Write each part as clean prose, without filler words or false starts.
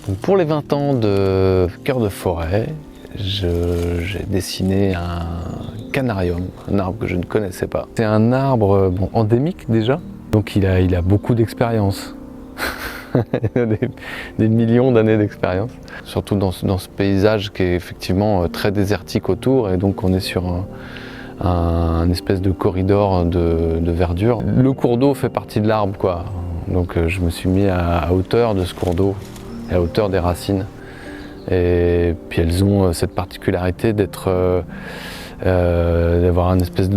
Donc pour les 20 ans de Cœur de Forêt, j'ai dessiné un canarium, un arbre que je ne connaissais pas. C'est un arbre endémique déjà, donc il a beaucoup d'expérience. des millions d'années d'expérience. Surtout dans ce paysage qui est effectivement très désertique autour, et donc on est sur un espèce de corridor de verdure. Le cours d'eau fait partie de l'arbre, quoi. Donc je me suis mis à hauteur de ce cours d'eau, à hauteur des racines. Et puis elles ont cette particularité d'être d'avoir un espèce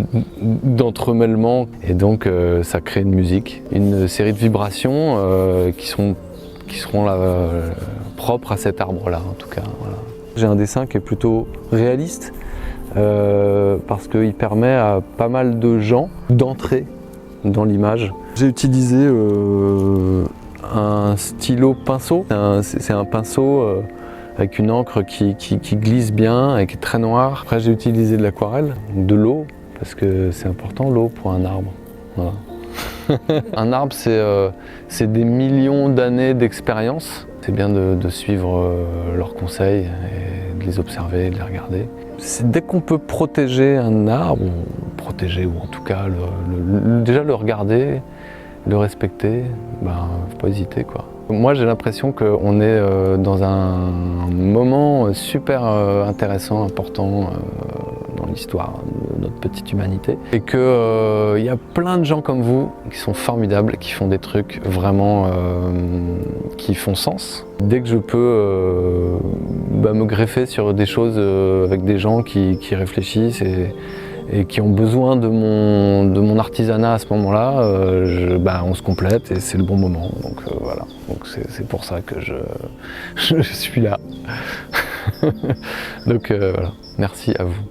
d'entremêlement, et donc ça crée une musique, une série de vibrations qui seront là, propres à cet arbre-là en tout cas. Voilà. J'ai un dessin qui est plutôt réaliste parce qu'il permet à pas mal de gens d'entrer dans l'image. J'ai utilisé un stylo pinceau, c'est un pinceau avec une encre qui glisse bien et qui est très noire. Après j'ai utilisé de l'aquarelle, de l'eau, parce que c'est important l'eau pour un arbre. Voilà. Un arbre c'est des millions d'années d'expérience. C'est bien de suivre leurs conseils et de les observer, de les regarder. Dès qu'on peut protéger un arbre, ou en tout cas déjà le regarder, le respecter, faut pas hésiter quoi. Moi j'ai l'impression qu'on est dans un moment super intéressant, important dans l'histoire de notre petite humanité. Et qu'il y a plein de gens comme vous qui sont formidables, qui font des trucs vraiment qui font sens. Dès que je peux me greffer sur des choses avec des gens qui réfléchissent et qui ont besoin de mon artisanat à ce moment-là, on se complète et c'est le bon moment. Donc voilà, donc c'est pour ça que je suis là. Donc voilà, merci à vous.